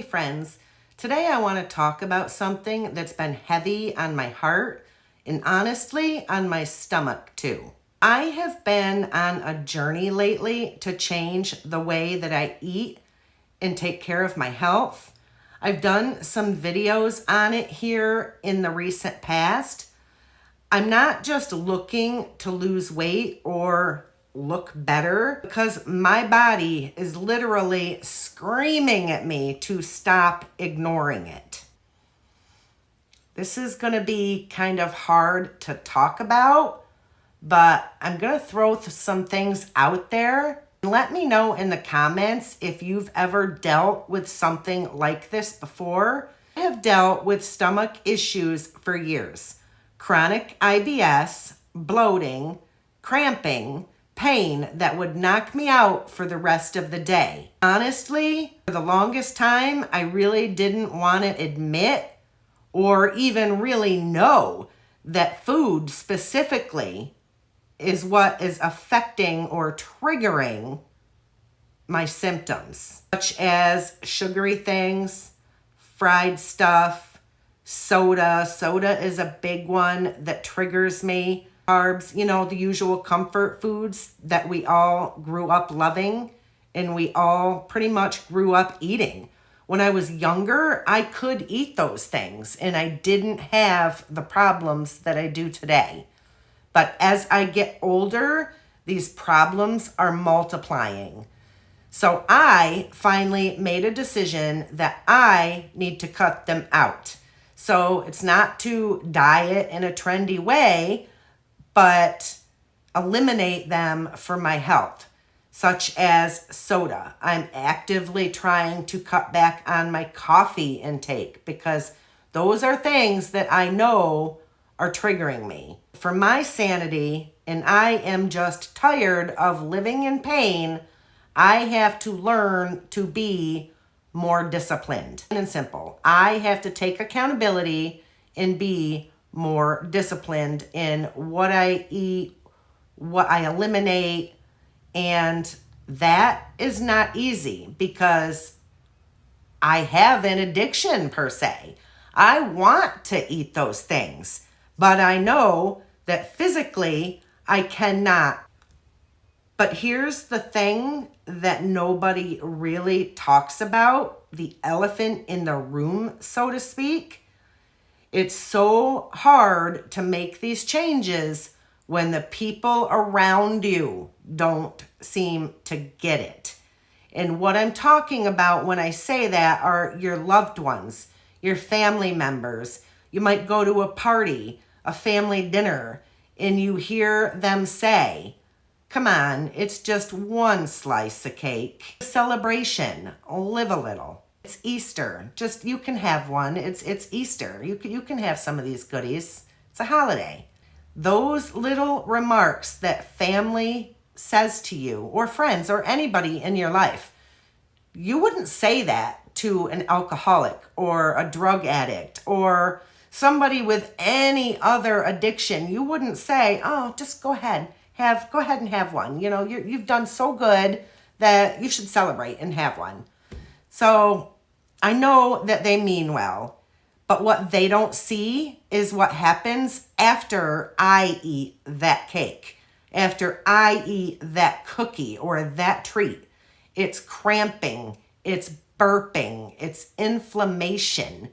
Hey friends, today I want to talk about something that's been heavy on my heart and honestly on my stomach too. I have been on a journey lately to change the way that I eat and take care of my health. I've done some videos on it here in the recent past. I'm not just looking to lose weight or look better because my body is literally screaming at me to stop ignoring it. This is going to be kind of hard to talk about, but I'm going to throw some things out there. Let me know in the comments if you've ever dealt with something like this before. I have dealt with stomach issues for years. Chronic IBS, bloating, cramping, pain that would knock me out for the rest of the day. Honestly, for the longest time, I really didn't want to admit or even really know that food specifically is what is affecting or triggering my symptoms, such as sugary things, fried stuff, soda. Soda is a big one that triggers me. Carbs, the usual comfort foods that we all grew up loving and we all pretty much grew up eating. When I was younger, I could eat those things and I didn't have the problems that I do today. But as I get older, these problems are multiplying. So I finally made a decision that I need to cut them out. So it's not to diet in a trendy way, but eliminate them for my health, such as soda. I'm actively trying to cut back on my coffee intake because those are things that I know are triggering me. For my sanity, and I am just tired of living in pain, I have to learn to be more disciplined. And simple. I have to take accountability and be more disciplined in what I eat, what I eliminate, and that is not easy because I have an addiction per se. I want to eat those things, but I know that physically I cannot. But here's the thing that nobody really talks about, the elephant in the room, so to speak. It's so hard to make these changes when the people around you don't seem to get it. And what I'm talking about when I say that are your loved ones, your family members. You might go to a party, a family dinner, and you hear them say, "Come on, it's just one slice of cake. Celebration, live a little. It's Easter. Just you can have one. It's Easter. You can have some of these goodies. It's a holiday." Those little remarks that family says to you or friends or anybody in your life, you wouldn't say that to an alcoholic or a drug addict or somebody with any other addiction. You wouldn't say, "Oh, just go ahead and have one. You've done so good that you should celebrate and have one." So I know that they mean well, but what they don't see is what happens after I eat that cake, after I eat that cookie or that treat. It's cramping, it's burping, it's inflammation.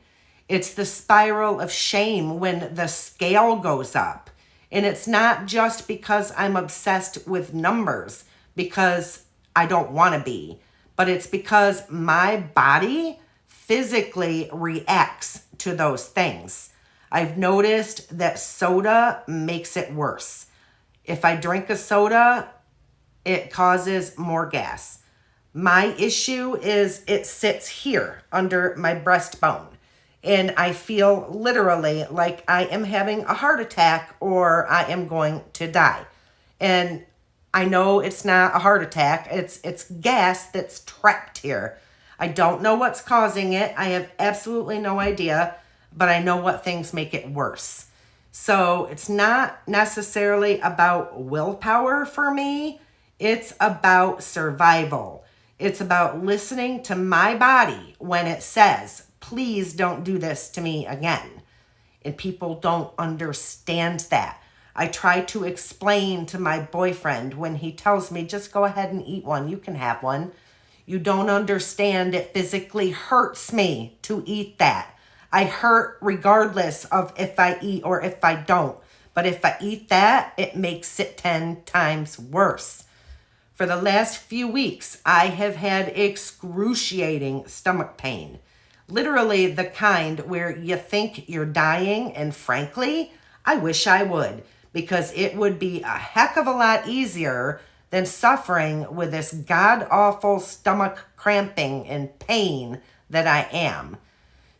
It's the spiral of shame when the scale goes up. And it's not just because I'm obsessed with numbers, because I don't want to be, but it's because my body physically reacts to those things. I've noticed that soda makes it worse. If I drink a soda, it causes more gas. My issue is it sits here under my breastbone. And I feel literally like I am having a heart attack or I am going to die. And I know it's not a heart attack. It's gas that's trapped here. I don't know what's causing it. I have absolutely no idea, but I know what things make it worse. So it's not necessarily about willpower for me. It's about survival. It's about listening to my body when it says, please don't do this to me again. And people don't understand that. I try to explain to my boyfriend when he tells me, just go ahead and eat one. You can have one. You don't understand. It physically hurts me to eat that. I hurt regardless of if I eat or if I don't. But if I eat that, it makes it 10 times worse. For the last few weeks, I have had excruciating stomach pain. Literally the kind where you think you're dying, and frankly, I wish I would, because it would be a heck of a lot easier than suffering with this god-awful stomach cramping and pain that I am.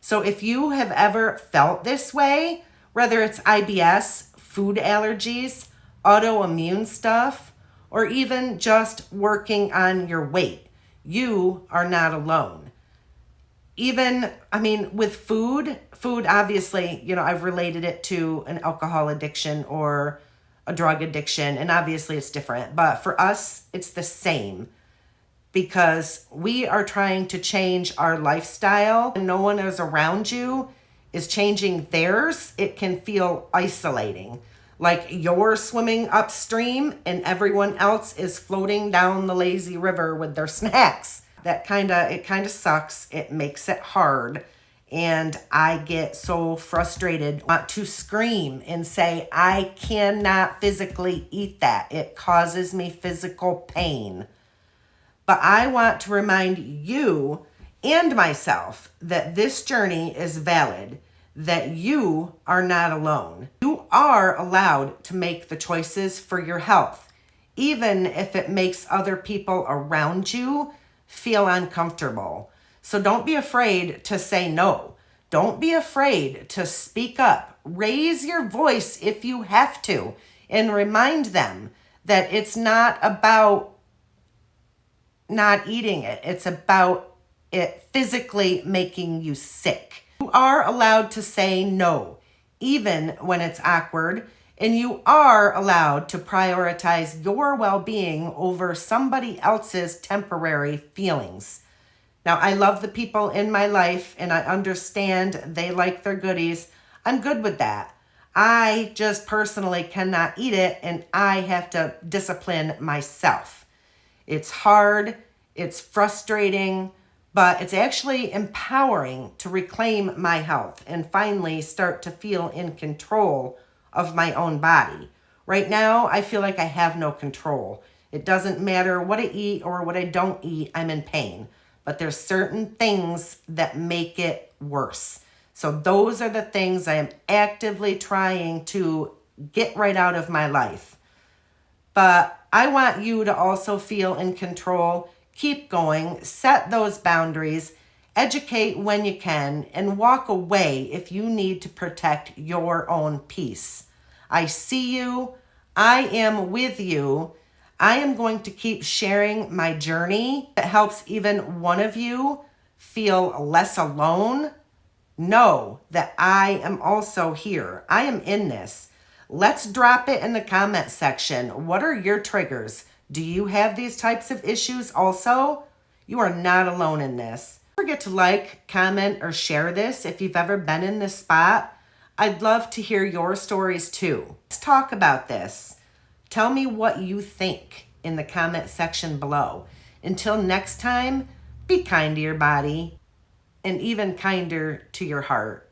So if you have ever felt this way, whether it's IBS, food allergies, autoimmune stuff, or even just working on your weight, you are not alone. Even, with food obviously, I've related it to an alcohol addiction or a drug addiction, and obviously it's different. But for us, it's the same, because we are trying to change our lifestyle and no one is around you is changing theirs. It can feel isolating. Like you're swimming upstream and everyone else is floating down the lazy river with their snacks. It kind of sucks. It makes it hard. And I get so frustrated, want to scream and say, I cannot physically eat that. It causes me physical pain. But I want to remind you and myself that this journey is valid, that you are not alone. You are allowed to make the choices for your health, even if it makes other people around you feel uncomfortable. So don't be afraid to say no. Don't be afraid to speak up. Raise your voice if you have to, and remind them that it's not about not eating it. It's about it physically making you sick. You are allowed to say no, even when it's awkward, and you are allowed to prioritize your well-being over somebody else's temporary feelings. Now, I love the people in my life, and I understand they like their goodies. I'm good with that. I just personally cannot eat it, and I have to discipline myself. It's hard, it's frustrating, but it's actually empowering to reclaim my health and finally start to feel in control of my own body. Right now, I feel like I have no control. It doesn't matter what I eat or what I don't eat, I'm in pain. But there's certain things that make it worse. So those are the things I am actively trying to get right out of my life. But I want you to also feel in control. Keep going, set those boundaries, educate when you can, and walk away if you need to protect your own peace. I see you. I am with you. I am going to keep sharing my journey that helps even one of you feel less alone. Know that I am also here. I am in this. Let's drop it in the comment section. What are your triggers? Do you have these types of issues also? You are not alone in this. Don't forget to like, comment, or share this if you've ever been in this spot. I'd love to hear your stories too. Let's talk about this. Tell me what you think in the comment section below. Until next time, be kind to your body and even kinder to your heart.